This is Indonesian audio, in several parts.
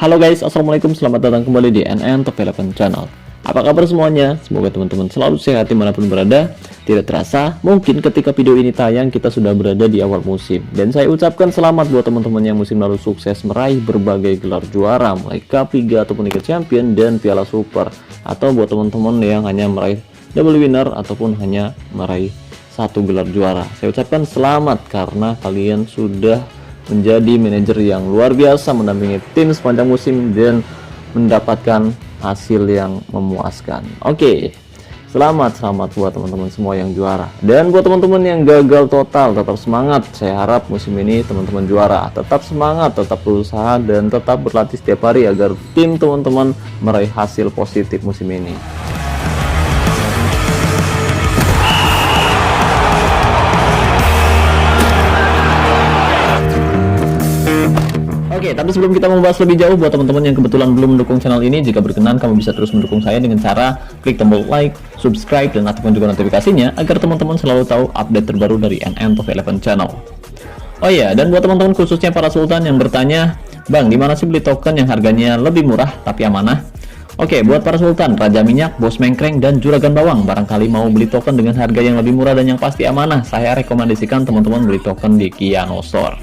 Halo guys, assalamualaikum, selamat datang kembali di NN Top 11 Channel. Apa kabar semuanya? Semoga teman-teman selalu sehat dimanapun berada. Tidak terasa, mungkin ketika video ini tayang kita sudah berada di awal musim. Dan saya ucapkan selamat buat teman-teman yang musim lalu sukses meraih berbagai gelar juara, mulai Cup, Liga ataupun Liga Champion dan Piala Super. Atau buat teman-teman yang hanya meraih double winner ataupun hanya meraih satu gelar juara. Saya ucapkan selamat karena kalian sudah menjadi manajer yang luar biasa mendampingi tim sepanjang musim dan mendapatkan hasil yang memuaskan. Oke, selamat buat teman-teman semua yang juara. Dan buat teman-teman yang gagal total, tetap semangat. Saya harap musim ini teman-teman juara. Tetap semangat, tetap berusaha, dan tetap berlatih setiap hari agar tim teman-teman meraih hasil positif musim ini. Oke, tapi sebelum kita membahas lebih jauh, buat teman-teman yang kebetulan belum mendukung channel ini, jika berkenan kamu bisa terus mendukung saya dengan cara klik tombol like, subscribe, dan aktifkan juga notifikasinya agar teman-teman selalu tahu update terbaru dari NN Top 11 Channel. Oh iya, dan buat teman-teman khususnya para sultan yang bertanya, Bang, gimana sih beli token yang harganya lebih murah tapi amanah? Oke, buat para sultan, Raja Minyak, Bos Mengkreng, dan Juragan Bawang, barangkali mau beli token dengan harga yang lebih murah dan yang pasti amanah, saya rekomendasikan teman-teman beli token di Kiano Store.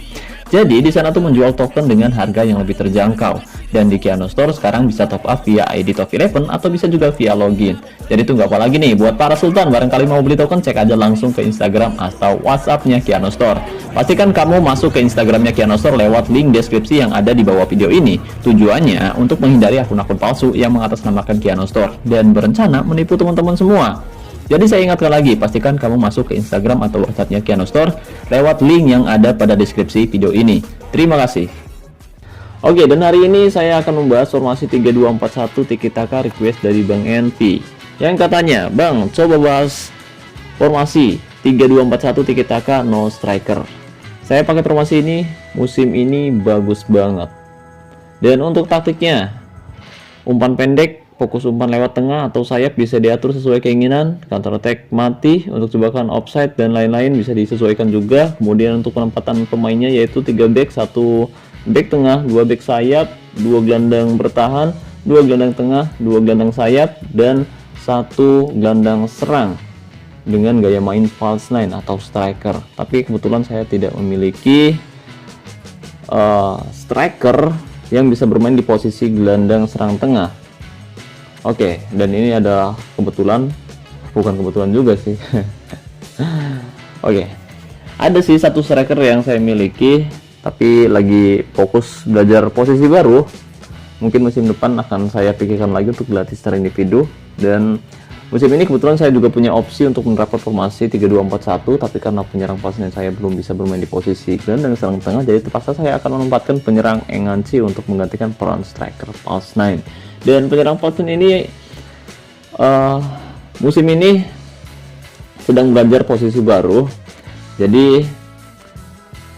Jadi di sana tuh menjual token dengan harga yang lebih terjangkau, dan di Kiano Store sekarang bisa top up via ID Top 11 atau bisa juga via login. Jadi tunggu apa lagi nih, buat para sultan barangkali mau beli token, cek aja langsung ke Instagram atau WhatsAppnya Kiano Store. Pastikan kamu masuk ke Instagramnya Kiano Store lewat link deskripsi yang ada di bawah video ini. Tujuannya untuk menghindari akun-akun palsu yang mengatasnamakan Kiano Store dan berencana menipu teman-teman semua. Jadi saya ingatkan lagi, pastikan kamu masuk ke Instagram atau WhatsAppnya Kiano Store lewat link yang ada pada deskripsi video ini. Terima kasih. Oke, dan hari ini saya akan membahas formasi 3241 Tiki Taka request dari Bang NP. Yang katanya, Bang, coba bahas formasi 3241 Tiki Taka no striker. Saya pakai formasi ini, musim ini bagus banget. Dan untuk taktiknya, umpan pendek, fokus umpan lewat tengah atau sayap bisa diatur sesuai keinginan, counter attack mati, untuk jebakan offside dan lain-lain bisa disesuaikan juga. Kemudian untuk penempatan pemainnya yaitu 3 back, 1 back tengah, 2 back sayap, 2 gelandang bertahan, 2 gelandang tengah, 2 gelandang sayap, dan 1 gelandang serang dengan gaya main false nine atau striker. Tapi kebetulan saya tidak memiliki striker yang bisa bermain di posisi gelandang serang tengah. Oke, dan ini ada kebetulan, bukan kebetulan juga sih. Oke, ada sih satu striker yang saya miliki, tapi lagi fokus belajar posisi baru. Mungkin musim depan akan saya pikirkan lagi untuk berlatih secara individu. Dan musim ini kebetulan saya juga punya opsi untuk menerapkan formasi 3241, tapi karena penyerang pasnya saya belum bisa bermain di posisi gelandang serang tengah, jadi terpaksa saya akan menempatkan penyerang Enganci untuk menggantikan peran striker false nine. Dan penyerang false nine ini musim ini sedang belajar posisi baru. Jadi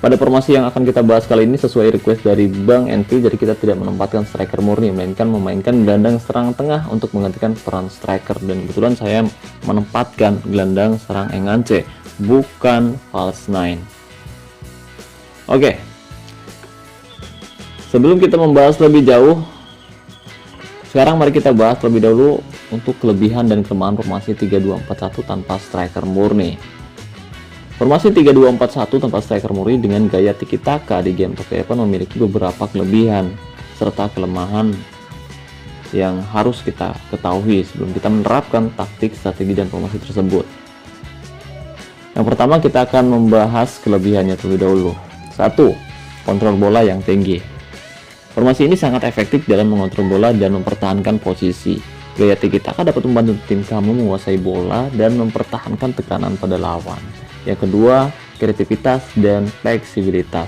pada formasi yang akan kita bahas kali ini sesuai request dari Bang NP, jadi kita tidak menempatkan striker murni, melainkan memainkan gelandang serang tengah untuk menggantikan peran striker. Dan kebetulan saya menempatkan gelandang serang Engance, bukan false nine. Oke, sebelum kita membahas lebih jauh, sekarang mari kita bahas terlebih dahulu untuk kelebihan dan kelemahan formasi 3241 tanpa striker murni. Formasi 3241 tanpa striker murni dengan gaya tiki taka di game Top 11 memiliki beberapa kelebihan serta kelemahan yang harus kita ketahui sebelum kita menerapkan taktik, strategi, dan formasi tersebut. Yang pertama, kita akan membahas kelebihannya terlebih dahulu. 1. Kontrol bola yang tinggi. Formasi ini sangat efektif dalam mengontrol bola dan mempertahankan posisi. Gaya tiki taka dapat membantu tim kamu menguasai bola dan mempertahankan tekanan pada lawan. Yang kedua, kreativitas dan fleksibilitas.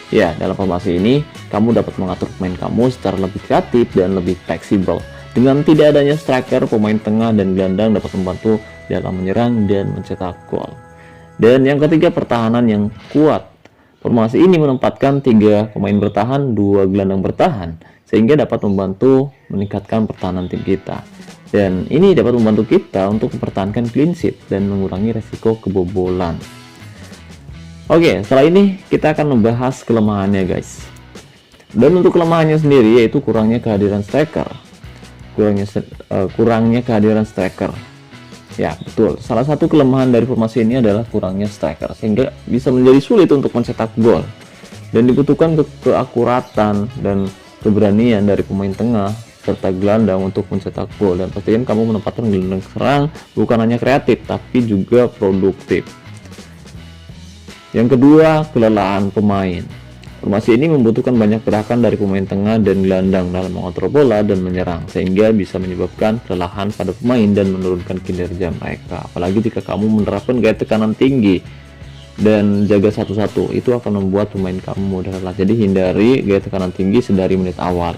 Ya, dalam formasi ini, kamu dapat mengatur pemain kamu secara lebih kreatif dan lebih fleksibel. Dengan tidak adanya striker, pemain tengah dan gelandang dapat membantu dalam menyerang dan mencetak gol. Dan yang ketiga, pertahanan yang kuat. Formasi ini menempatkan 3 pemain bertahan, 2 gelandang bertahan, sehingga dapat membantu meningkatkan pertahanan tim kita. Dan ini dapat membantu kita untuk mempertahankan clean sheet dan mengurangi resiko kebobolan. Oke, setelah ini kita akan membahas kelemahannya guys. Dan untuk kelemahannya sendiri yaitu kurangnya kehadiran striker. Kurangnya kehadiran striker. Ya, betul. Salah satu kelemahan dari formasi ini adalah kurangnya striker, sehingga bisa menjadi sulit untuk mencetak gol. Dan dibutuhkan keakuratan dan keberanian dari pemain tengah serta gelandang untuk mencetak gol. Dan pastikan kamu menempatkan gelandang serang bukan hanya kreatif, tapi juga produktif. Yang kedua, kelelahan pemain. Formasi ini membutuhkan banyak gerakan dari pemain tengah dan gelandang dalam mengontrol bola dan menyerang, sehingga bisa menyebabkan kelelahan pada pemain dan menurunkan kinerja mereka. Apalagi jika kamu menerapkan gaya tekanan tinggi dan jaga satu-satu, itu akan membuat pemain kamu mudah lelah. Jadi hindari gaya tekanan tinggi sedari menit awal.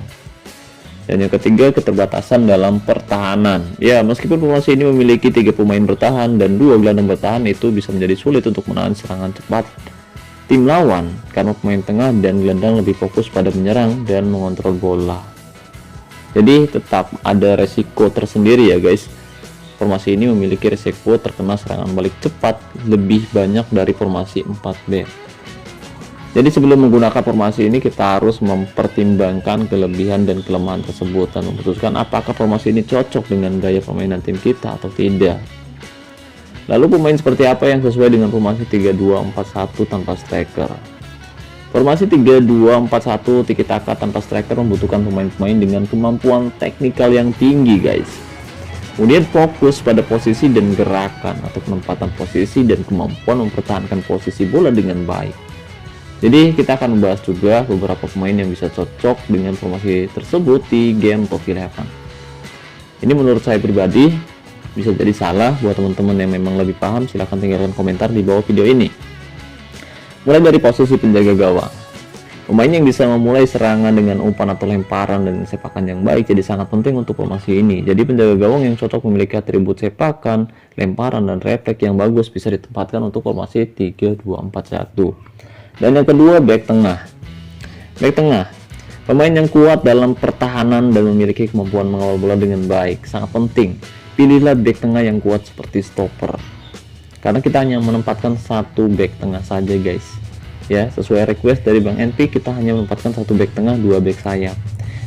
Dan yang ketiga, keterbatasan dalam pertahanan. Ya, meskipun formasi ini memiliki 3 pemain bertahan dan 2 gelandang bertahan, itu bisa menjadi sulit untuk menahan serangan cepat tim lawan karena pemain tengah dan gelandang lebih fokus pada menyerang dan mengontrol bola. Jadi tetap ada resiko tersendiri ya guys. Formasi ini memiliki resiko terkena serangan balik cepat lebih banyak dari formasi 4-back. Jadi sebelum menggunakan formasi ini kita harus mempertimbangkan kelebihan dan kelemahan tersebut dan memutuskan apakah formasi ini cocok dengan gaya permainan tim kita atau tidak. Lalu pemain seperti apa yang sesuai dengan formasi 3-2-4-1 tanpa striker? Formasi 3-2-4-1 tiki taka tanpa striker membutuhkan pemain-pemain dengan kemampuan teknikal yang tinggi guys. Kemudian fokus pada posisi dan gerakan atau penempatan posisi dan kemampuan mempertahankan posisi bola dengan baik. Jadi kita akan membahas juga beberapa pemain yang bisa cocok dengan formasi tersebut di game Top 11. Ini menurut saya pribadi bisa jadi salah. Buat teman-teman yang memang lebih paham, silahkan tinggalkan komentar di bawah video ini. Mulai dari posisi penjaga gawang. Pemain yang bisa memulai serangan dengan umpan atau lemparan dan sepakan yang baik jadi sangat penting untuk formasi ini. Jadi penjaga gawang yang cocok memiliki atribut sepakan, lemparan, dan refleks yang bagus bisa ditempatkan untuk formasi 3-2-4-1. Dan yang kedua, back tengah. Back tengah, pemain yang kuat dalam pertahanan dan memiliki kemampuan mengawal bola dengan baik, sangat penting. Pilihlah back tengah yang kuat seperti stopper, karena kita hanya menempatkan satu back tengah saja guys. Ya, sesuai request dari Bang NP, kita hanya menempatkan satu back tengah, 2 back sayap.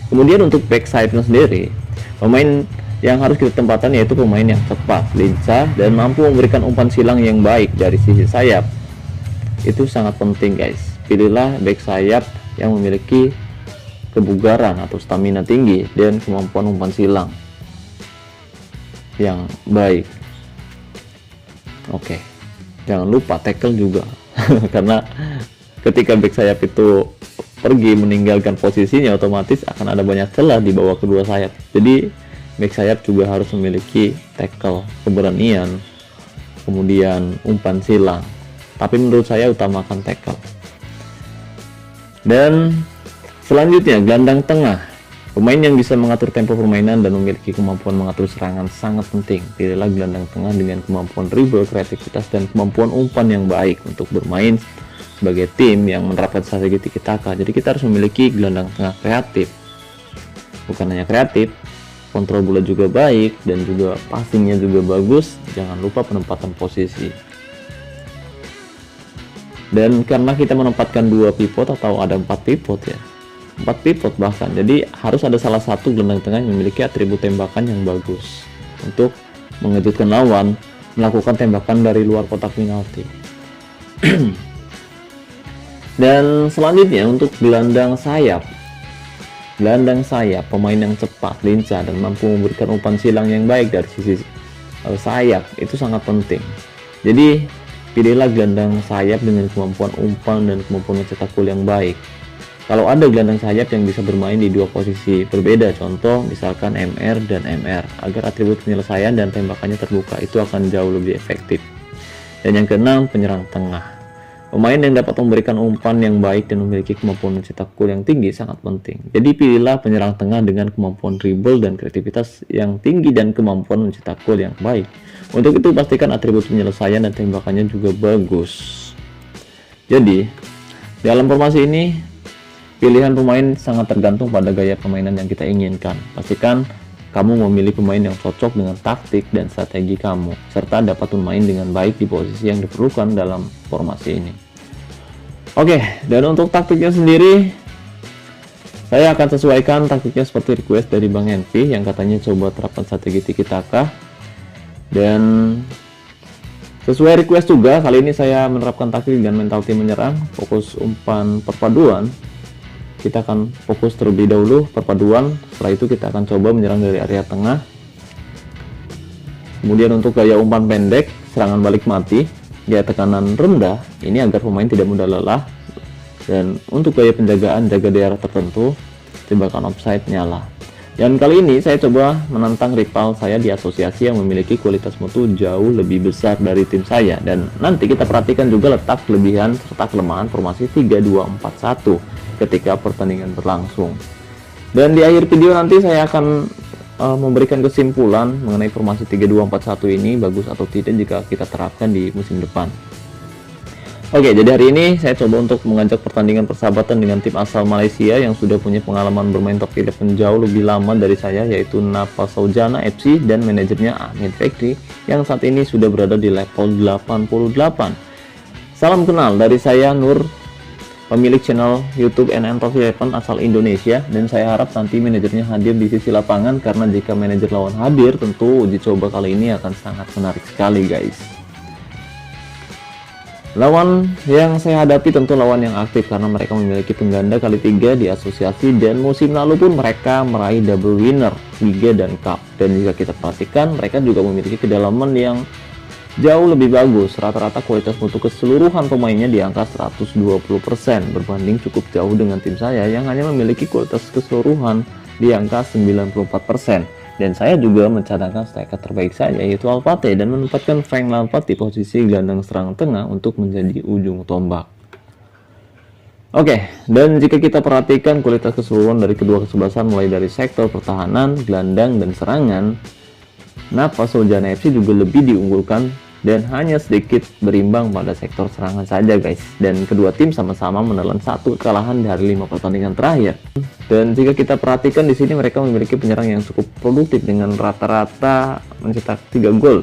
Kemudian untuk back sayapnya sendiri, pemain yang harus kita tempatkan yaitu pemain yang cepat, lincah, dan mampu memberikan umpan silang yang baik dari sisi sayap. Itu sangat penting guys. Pilihlah back sayap yang memiliki kebugaran atau stamina tinggi dan kemampuan umpan silang yang baik. Oke, jangan lupa tackle juga karena ketika back sayap itu pergi meninggalkan posisinya, otomatis akan ada banyak celah di bawah kedua sayap. Jadi back sayap juga harus memiliki tackle, keberanian, kemudian umpan silang. Tapi menurut saya utamakan tackle. Dan selanjutnya, gelandang tengah. Pemain yang bisa mengatur tempo permainan dan memiliki kemampuan mengatur serangan sangat penting. Pilihlah gelandang tengah dengan kemampuan dribble, kreativitas, dan kemampuan umpan yang baik untuk bermain sebagai tim yang menerapkan strategi tiki taka. Jadi kita harus memiliki gelandang tengah kreatif. Bukan hanya kreatif, kontrol bola juga baik, dan juga passingnya juga bagus. Jangan lupa penempatan posisi. Dan karena kita menempatkan 2 pivot atau ada 4 pivot ya, 4 pivot bahkan, jadi harus ada salah satu gelandang tengah yang memiliki atribut tembakan yang bagus untuk mengejutkan lawan melakukan tembakan dari luar kotak penalti. Dan selanjutnya untuk gelandang sayap. Gelandang sayap, pemain yang cepat, lincah, dan mampu memberikan umpan silang yang baik dari sisi sayap, itu sangat penting. Jadi pilihlah gelandang sayap dengan kemampuan umpan dan kemampuan mencetak gol yang baik. Kalau ada gelandang sayap yang bisa bermain di 2 posisi berbeda, contoh misalkan MR dan MR, agar atribut penyelesaian dan tembakannya terbuka, itu akan jauh lebih efektif. Dan yang keenam, penyerang tengah. Pemain yang dapat memberikan umpan yang baik dan memiliki kemampuan mencetak gol yang tinggi sangat penting. Jadi pilihlah penyerang tengah dengan kemampuan dribble dan kreativitas yang tinggi dan kemampuan mencetak gol yang baik. Untuk itu pastikan atribut penyelesaian dan tembakannya juga bagus. Jadi dalam formasi ini, pilihan pemain sangat tergantung pada gaya permainan yang kita inginkan. Pastikan kamu memilih pemain yang cocok dengan taktik dan strategi kamu, serta dapat bermain dengan baik di posisi yang diperlukan dalam formasi ini. Oke, dan untuk taktiknya sendiri, Saya akan sesuaikan taktiknya seperti request dari Bang Envy yang katanya coba terapkan strategi tiki taka. Dan sesuai request juga, kali ini saya menerapkan taktik dengan mentality menyerang, fokus umpan perpaduan. Kita akan fokus terlebih dahulu perpaduan, setelah itu kita akan coba menyerang dari area tengah. Kemudian untuk gaya umpan pendek, serangan balik mati, gaya tekanan rendah, ini agar pemain tidak mudah lelah. Dan untuk gaya penjagaan, jaga daerah tertentu, tembakan offside nyala. Dan kali ini saya coba menantang rival saya di asosiasi yang memiliki kualitas mutu jauh lebih besar dari tim saya. Dan nanti kita perhatikan juga letak kelebihan serta kelemahan formasi 3-2-4-1 ketika pertandingan berlangsung. Dan di akhir video nanti saya akan memberikan kesimpulan mengenai formasi 3-2-4-1 ini bagus atau tidak jika kita terapkan di musim depan. Oke, jadi hari ini saya coba untuk mengajak pertandingan persahabatan dengan tim asal Malaysia yang sudah punya pengalaman bermain top 11 jauh lebih lama dari saya, yaitu Napa Saujana FC dan manajernya Ahmed Fikri yang saat ini sudah berada di level 88. Salam kenal dari saya Nur, pemilik channel YouTube NN Top 11 asal Indonesia, dan saya harap nanti manajernya hadir di sisi lapangan karena jika manajer lawan hadir tentu uji coba kali ini akan sangat menarik sekali guys. Lawan yang saya hadapi tentu lawan yang aktif karena mereka memiliki pengganda kali 3 di asosiasi dan musim lalu pun mereka meraih double winner Liga dan Cup. Dan jika kita perhatikan mereka juga memiliki kedalaman yang jauh lebih bagus. Rata-rata kualitas mutu keseluruhan pemainnya di angka 120% berbanding cukup jauh dengan tim saya yang hanya memiliki kualitas keseluruhan di angka 94%. Dan saya juga mencadangkan striker terbaik saya yaitu Alpate dan menempatkan Frank Lampard di posisi gelandang serang tengah untuk menjadi ujung tombak. Oke, dan jika kita perhatikan kualitas keseluruhan dari kedua kesebelasan mulai dari sektor pertahanan, gelandang, dan serangan, Napa Saujana FC juga lebih diunggulkan dan hanya sedikit berimbang pada sektor serangan saja guys. Dan kedua tim sama-sama menelan 1 kekalahan dari 5 pertandingan terakhir. Dan jika kita perhatikan di sini mereka memiliki penyerang yang cukup produktif dengan rata-rata mencetak 3 gol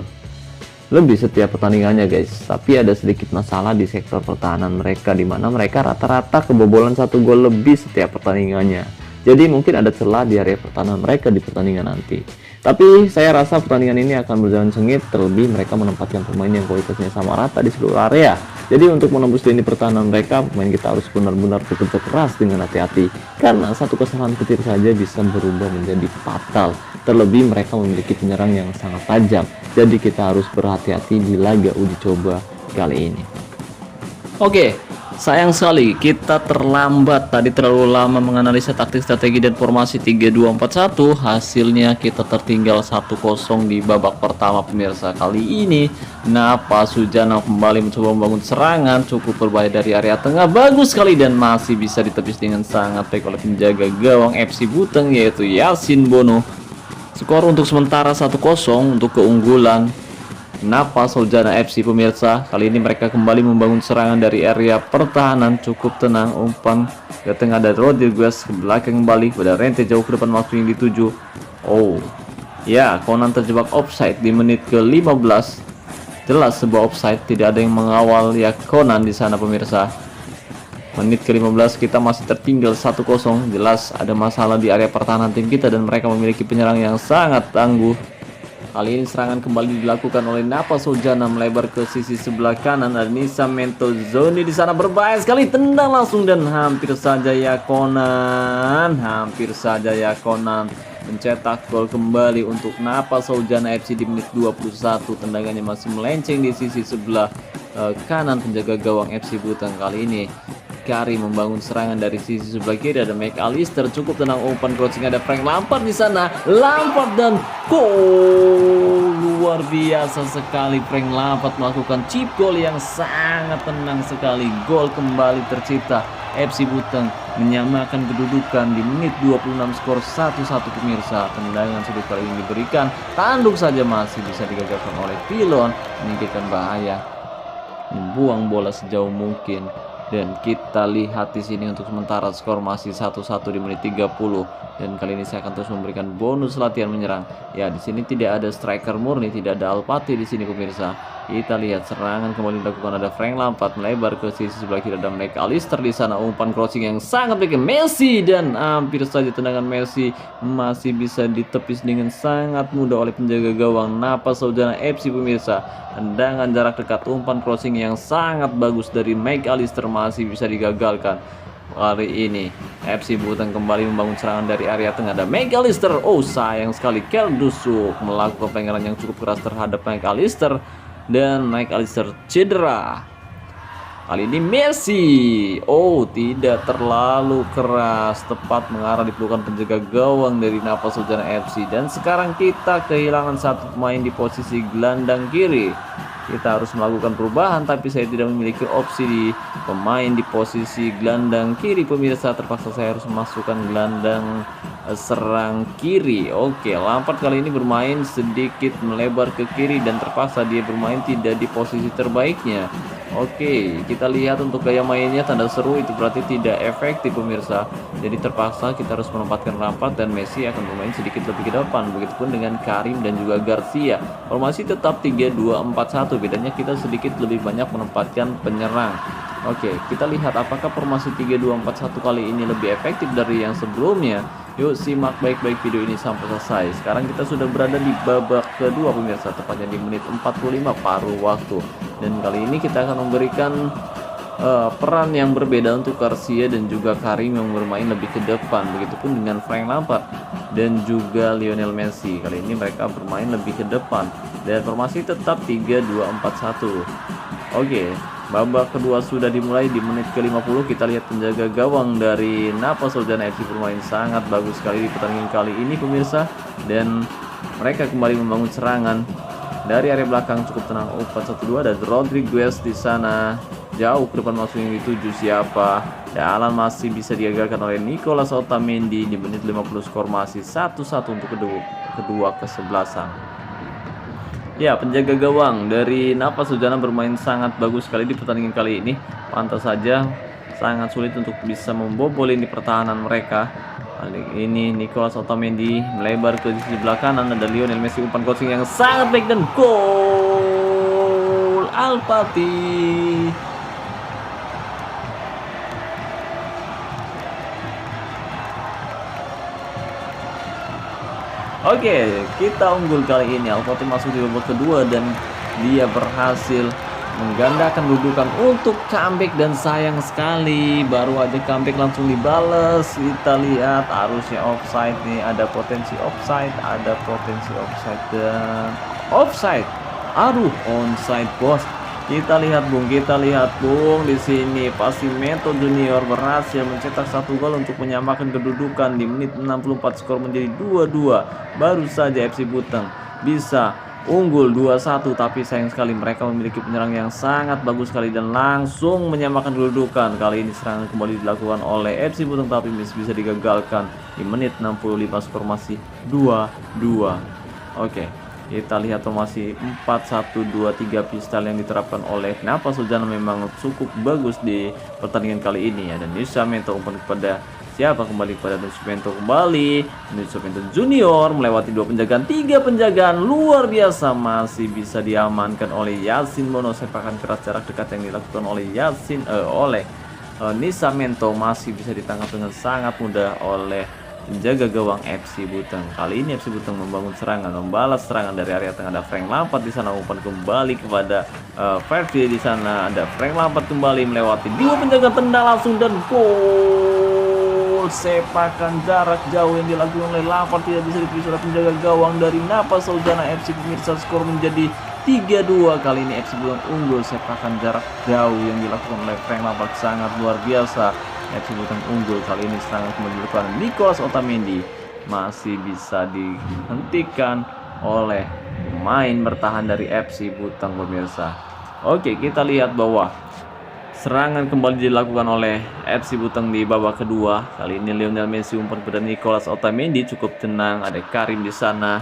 lebih setiap pertandingannya guys. Tapi ada sedikit masalah di sektor pertahanan mereka di mana mereka rata-rata kebobolan 1 gol lebih setiap pertandingannya. Jadi mungkin ada celah di area pertahanan mereka di pertandingan nanti. Tapi saya rasa pertandingan ini akan berjalan sengit, terlebih mereka menempatkan pemain yang kualitasnya sama rata di seluruh area. Jadi untuk menembus lini pertahanan mereka, pemain kita harus benar-benar bekerja keras dengan hati-hati. Karena satu kesalahan kecil saja bisa berubah menjadi fatal. Terlebih mereka memiliki penyerang yang sangat tajam. Jadi kita harus berhati-hati di laga uji coba kali ini. Oke. Sayang sekali kita terlambat tadi, terlalu lama menganalisa taktik, strategi, dan formasi 3-2-4-1. Hasilnya kita tertinggal 1-0 di babak pertama pemirsa. Kali ini Napa Saujana kembali mencoba membangun serangan cukup berbahaya dari area tengah, bagus sekali dan masih bisa ditepis dengan sangat baik oleh penjaga gawang FC Buteng yaitu Yasin Bono. Skor untuk sementara 1-0 untuk keunggulan Napa Saujana FC pemirsa. Kali ini mereka kembali membangun serangan dari area pertahanan cukup tenang, umpan ke tengah dari Rodriguez, ke belakang kembali pada Rente jauh ke depan waktu yang dituju. Oh ya, Conan terjebak offside di menit ke-15. Jelas sebuah offside, tidak ada yang mengawal ya Conan di sana pemirsa. Menit ke-15 kita masih tertinggal 1-0. Jelas ada masalah di area pertahanan tim kita dan mereka memiliki penyerang yang sangat tangguh. Kali ini serangan kembali dilakukan oleh Napa Saujana melebar ke sisi sebelah kanan. Ada Nisa Mentozoni di sana, berbahaya sekali, tendang langsung dan hampir saja ya Conan mencetak gol kembali untuk Napa Saujana FC di menit 21. Tendangannya masih melenceng di sisi sebelah kanan penjaga gawang FC Buteng. Kali ini Kari membangun serangan dari sisi sebelah kiri, ada McAllister, cukup tenang umpan crossing, ada Frank Lampard di sana, Lampard dan gol. Luar biasa sekali, Frank Lampard melakukan chip gol yang sangat tenang sekali. Gol kembali tercipta, FC Buteng menyamakan kedudukan di menit 26, skor 1-1 pemirsa. Tendangan sudut kali ini diberikan, tanduk saja masih bisa digagalkan oleh Pilon, menyingkirkan bahaya, membuang bola sejauh mungkin. Dan kita lihat di sini untuk sementara skor masih 1-1 di menit 30. Dan kali ini saya akan terus memberikan bonus latihan menyerang. Ya, di sini tidak ada striker murni, tidak ada Alpati di sini pemirsa. Kita lihat serangan kembali dilakukan, ada Frank Lampard melebar ke sisi sebelah kiri, ada Mac Allister di sana, umpan crossing yang sangat baik Messi, dan hampir saja tendangan Messi masih bisa ditepis dengan sangat mudah oleh penjaga gawang Napa Saujana FC pemirsa. Tendangan jarak dekat, umpan crossing yang sangat bagus dari Mac Allister masih bisa digagalkan. Kali ini FC Buteng kembali membangun serangan dari area tengah, ada Mac Allister. Oh, sayang sekali Keldusuk melakukan pelanggaran yang cukup keras terhadap Mac Allister, dan Mac Allister cedera. Kali ini Messi, oh tidak terlalu keras, tepat mengarah di pelukan penjaga gawang dari Napa Saujana FC. Dan sekarang kita kehilangan satu pemain di posisi gelandang kiri. Kita harus melakukan perubahan, tapi saya tidak memiliki opsi di pemain di posisi gelandang kiri pemirsa. Terpaksa saya harus memasukkan gelandang serang kiri. Oke, Lampard kali ini bermain sedikit melebar ke kiri dan terpaksa dia bermain tidak di posisi terbaiknya. Oke, kita lihat untuk gaya mainnya tanda seru, itu berarti tidak efektif pemirsa. Jadi terpaksa kita harus menempatkan Lampard dan Messi akan bermain sedikit lebih ke depan. Begitupun dengan Karim dan juga Garcia. Formasi tetap 3-2-4-1, bedanya kita sedikit lebih banyak menempatkan penyerang. Oke, kita lihat apakah formasi 3-2-4-1 kali ini lebih efektif dari yang sebelumnya. Yuk simak baik-baik video ini sampai selesai. Sekarang kita sudah berada di babak kedua pemirsa, tepatnya di menit 45 paruh waktu. Dan kali ini kita akan memberikan peran yang berbeda untuk Garcia dan juga Karim yang bermain lebih ke depan. Begitupun dengan Frank Lampard dan juga Lionel Messi. Kali ini mereka bermain lebih ke depan. Dan formasi tetap 3-2-4-1. Oke, babak kedua sudah dimulai di menit ke-50. Kita lihat penjaga gawang dari Napa Saujana FC bermain sangat bagus sekali di pertandingan kali ini pemirsa. Dan mereka kembali membangun serangan dari area belakang cukup tenang. 4-1-2, dan Rodriguez di sana jauh ke depan masuk yang dituju siapa. Dalam masih bisa digagalkan oleh Nicolas Otamendi di menit 50. Skor masih 1-1 untuk kedua kesebelasan. Ya, penjaga gawang dari Napa Saujana bermain sangat bagus sekali di pertandingan kali ini. Pantas saja sangat sulit untuk bisa membobol ini pertahanan mereka. Kali ini Nicolas Otamendi melebar ke sisi sebelah kanan, ada Lionel Messi, umpan crossing yang sangat baik dan gol Alpati. Oke, kita unggul kali ini. Alpati masuk di babak kedua dan dia berhasil menggandakan kedudukan untuk comeback, dan sayang sekali baru aja comeback langsung dibales. Kita lihat harusnya offside nih, ada potensi offside, dan offside. Aduh, onside bos. Kita lihat bung di sini pasti Meto Junior berhasil mencetak satu gol untuk menyamakan kedudukan di menit 64. Skor menjadi 2-2. Baru saja FC Buteng bisa unggul 2-1, tapi sayang sekali mereka memiliki penyerang yang sangat bagus sekali dan langsung menyamakan kedudukan. Kali ini serangan kembali dilakukan oleh FC Buteng, tapi bisa digagalkan di menit 65. Skor masih 2-2. Oke, kita lihat formasi 4-1-2-3 pistol yang diterapkan oleh Napa Saujana memang cukup bagus di pertandingan kali ini ya. Dan Nascimento umpan kepada siapa, kembali kepada Nascimento kembali. Nascimento Junior melewati 2 penjagaan, 3 penjagaan luar biasa, masih bisa diamankan oleh Yasin Bono. Sepakan keras jarak dekat yang dilakukan oleh Nascimento masih bisa ditangkap dengan sangat mudah oleh penjaga gawang FC Buteng. Kali ini FC Buteng membangun serangan, membalas serangan dari area tengah, ada Frank Lampard di sana, umpan kembali kepada Ferdi di sana, ada Frank Lampard kembali melewati 2 penjaga, tendang langsung dan gol. Sepakan jarak jauh yang dilakukan oleh Lampard tidak bisa dipisah oleh penjaga gawang dari Napa Saujana FC pemirsa. Skor menjadi 3-2. Kali ini FC Buteng unggul. Sepakan jarak jauh yang dilakukan oleh Frank Lampard sangat luar biasa. FC Buteng unggul. Kali ini serangan kembali dilakukan Nicolas Otamendi masih bisa dihentikan oleh pemain bertahan dari FC Buteng pemirsa. Oke, kita lihat bahwa serangan kembali dilakukan oleh FC Buteng di babak kedua. Kali ini Lionel Messi umpan kepada Nicolas Otamendi cukup tenang, ada Karim di sana.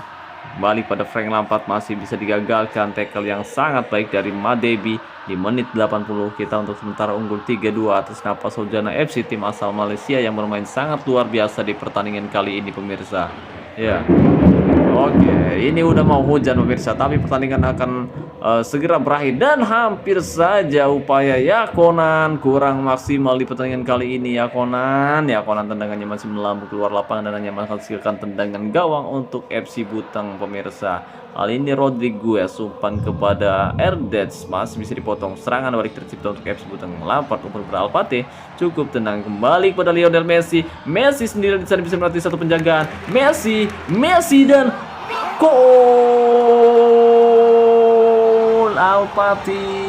Kembali pada Frank Lampard masih bisa digagalkan, tackle yang sangat baik dari Madebi. Di menit 80 kita untuk sementara unggul 3-2 atas Napa Saujana FC, tim asal Malaysia yang bermain sangat luar biasa di pertandingan kali ini pemirsa. Ya. Oke, ini udah mau hujan pemirsa, tapi pertandingan akan segera berakhir dan hampir saja upaya Yakonan kurang maksimal di pertandingan kali ini. Yakonan tendangannya masih melambung keluar lapangan dan hanya menghasilkan tendangan gawang untuk FC Butang pemirsa. Kali ini Rodriguez umpan kepada Erdets masih bisa dipotong, serangan balik tercipta untuk FC Butang. Lampard umpan kepada Alpate, cukup tenang kembali kepada Lionel Messi. Messi sendiri di sana bisa melatih satu penjagaan. Messi dan gol! Alpati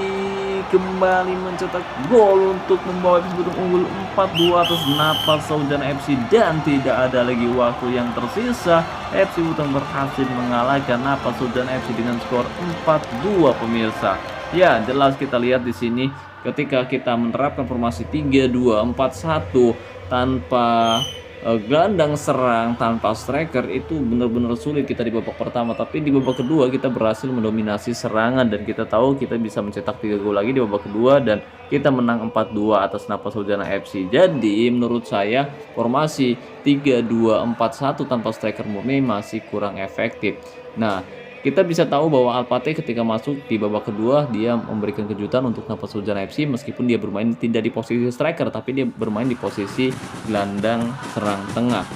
kembali mencetak gol untuk membawa FC Butang unggul 4-2 atas Napa Saujana FC, dan tidak ada lagi waktu yang tersisa. FC Butang berhasil mengalahkan Napa Saujana FC dengan skor 4-2 pemirsa. Ya, jelas kita lihat di sini ketika kita menerapkan formasi 3-2-4-1 tanpa gelandang serang, tanpa striker, itu benar-benar sulit kita di babak pertama, tapi di babak kedua kita berhasil mendominasi serangan dan kita tahu kita bisa mencetak 3 gol lagi di babak kedua dan kita menang 4-2 atas Napa Saujana FC. Jadi menurut saya formasi 3-2-4-1 tanpa striker murni masih kurang efektif. Nah, kita bisa tahu bahwa Alpate ketika masuk di babak kedua dia memberikan kejutan untuk Napa Saujana FC, meskipun dia bermain tidak di posisi striker tapi dia bermain di posisi gelandang serang tengah.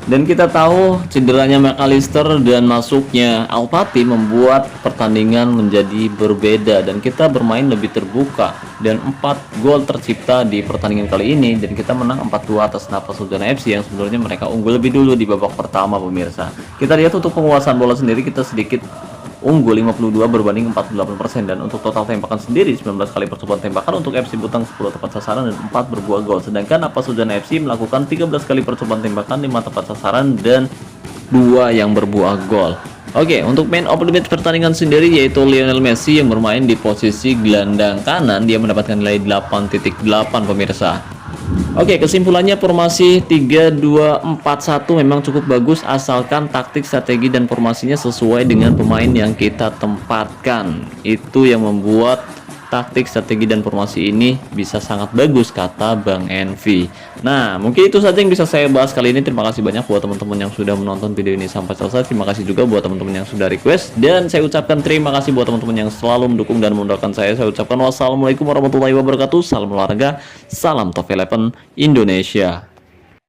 Dan kita tahu cederanya McAllister dan masuknya Alpati membuat pertandingan menjadi berbeda dan kita bermain lebih terbuka dan 4 gol tercipta di pertandingan kali ini dan kita menang 4-2 atas Napa Saujana FC yang sebenarnya mereka unggul lebih dulu di babak pertama pemirsa. Kita lihat untuk penguasaan bola sendiri kita sedikit unggul 52 berbanding 48%, dan untuk total tembakan sendiri 19 kali percobaan tembakan untuk FC Butang, 10 tepat sasaran dan 4 berbuah gol. Sedangkan Napa Saujana FC melakukan 13 kali percobaan tembakan, 5 tepat sasaran dan 2 yang berbuah gol. Oke, untuk man of the match pertandingan sendiri yaitu Lionel Messi yang bermain di posisi gelandang kanan, dia mendapatkan nilai 8.8 pemirsa. Oke, kesimpulannya formasi 3-2-4-1 memang cukup bagus asalkan taktik, strategi, dan formasinya sesuai dengan pemain yang kita tempatkan. Itu yang membuat taktik, strategi, dan formasi ini bisa sangat bagus, kata Bang Envy. Nah, mungkin itu saja yang bisa saya bahas kali ini. Terima kasih banyak buat teman-teman yang sudah menonton video ini sampai selesai. Terima kasih juga buat teman-teman yang sudah request, dan saya ucapkan terima kasih buat teman-teman yang selalu mendukung dan mendoakan saya. Saya ucapkan wassalamualaikum warahmatullahi wabarakatuh. Salam olahraga, salam Top 11 Indonesia.